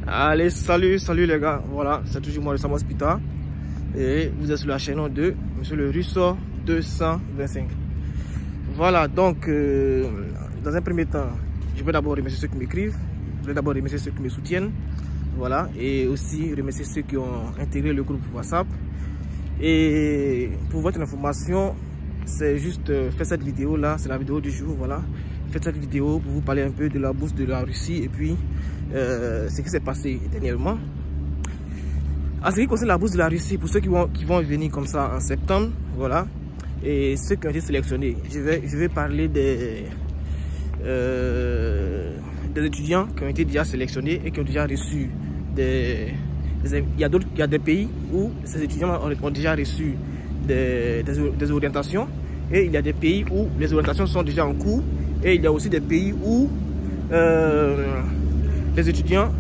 Allez, salut les gars. Voilà, c'est toujours moi, le Samo Spita. Et vous êtes sur la chaîne de Monsieur le Russo 225. Voilà, donc, dans un premier temps, je vais d'abord remercier ceux qui m'écrivent. Je vais d'abord remercier ceux qui me soutiennent. Voilà, et aussi remercier ceux qui ont intégré le groupe WhatsApp. Et pour votre information, c'est juste faire cette vidéo là, c'est la vidéo du jour. Voilà, faites cette vidéo pour vous parler un peu de la bourse de la Russie et puis ce qui s'est passé dernièrement. En ce qui concerne la bourse de la Russie, pour ceux qui vont venir comme ça en septembre, voilà, et ceux qui ont été sélectionnés, je vais parler des étudiants qui ont été déjà sélectionnés et qui ont déjà reçu il y a des pays où ces étudiants ont déjà reçu des orientations, et il y a des pays où les orientations sont déjà en cours, et il y a aussi des pays où les étudiants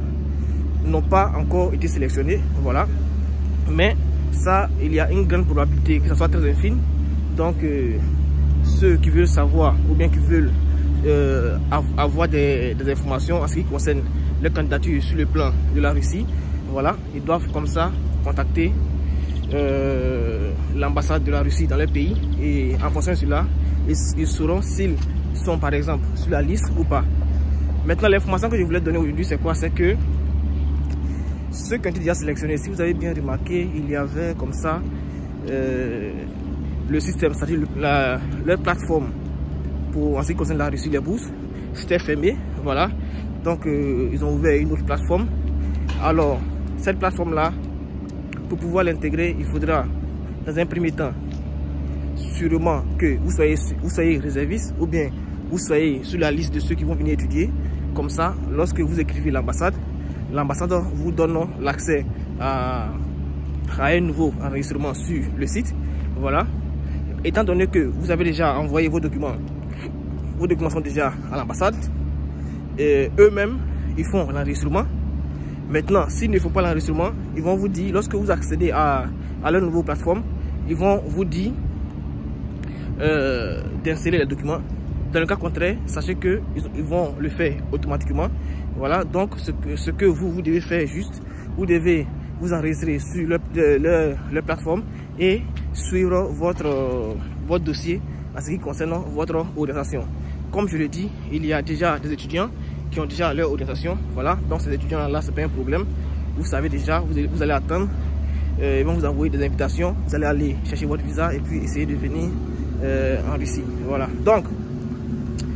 n'ont pas encore été sélectionnés. Voilà, mais ça, il y a une grande probabilité que ça soit très infime. Donc ceux qui veulent savoir ou bien qui veulent avoir des informations en ce qui concerne les candidatures sur le plan de la Russie, voilà, ils doivent comme ça contacter l'ambassade de la Russie dans leur pays, et en fonction de cela, ils sauront s'ils sont par exemple sur la liste ou pas. Maintenant, l'information que je voulais donner aujourd'hui, c'est quoi? C'est que ceux qui ont été déjà sélectionnés, si vous avez bien remarqué, il y avait comme ça le système, c'est-à-dire leur plateforme pour en ce qui concerne la Russie, les bourses, c'était fermé. Voilà, donc ils ont ouvert une autre plateforme. Alors cette plateforme là, pour pouvoir l'intégrer, il faudra dans un premier temps sûrement que vous soyez réserviste, ou bien vous soyez sur la liste de ceux qui vont venir étudier. Comme ça, lorsque vous écrivez l'ambassade vous donne l'accès à un nouveau enregistrement sur le site. Voilà, étant donné que vous avez déjà envoyé vos documents sont déjà à l'ambassade, et eux-mêmes ils font l'enregistrement. Maintenant, s'ils ne font pas l'enregistrement, ils vont vous dire, lorsque vous accédez à leur nouvelle plateforme, ils vont vous dire d'insérer les documents. Dans le cas contraire, sachez qu'ils vont le faire automatiquement. Voilà, donc ce que vous devez faire juste, vous devez vous enregistrer sur leur plateforme et suivre votre dossier en ce qui concerne votre orientation. Comme je l'ai dit, il y a déjà des étudiants qui ont déjà leur orientation. Voilà, donc ces étudiants là, c'est pas un problème. Vous savez déjà, vous allez attendre, ils vont vous envoyer des invitations, vous allez aller chercher votre visa et puis essayer de venir en Russie. Voilà, donc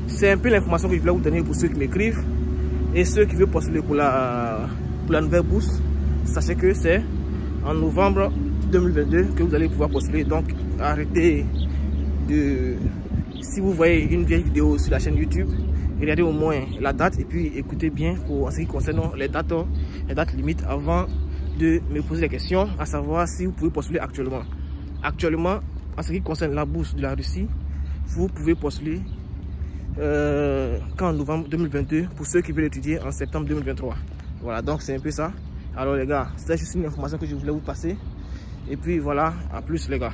c'est un peu l'information que je voulais vous donner pour ceux qui m'écrivent et ceux qui veulent postuler pour la nouvelle bourse. Sachez que c'est en novembre 2022 que vous allez pouvoir postuler. Donc arrêtez de, si vous voyez une vieille vidéo sur la chaîne YouTube, regardez au moins la date et puis écoutez bien pour en ce qui concerne les dates limites avant de me poser des questions, à savoir si vous pouvez postuler actuellement. Actuellement, en ce qui concerne la bourse de la Russie, vous pouvez postuler qu'en novembre 2022 pour ceux qui veulent étudier en septembre 2023. Voilà, donc c'est un peu ça. Alors les gars, c'est juste une information que je voulais vous passer. Et puis voilà, à plus les gars.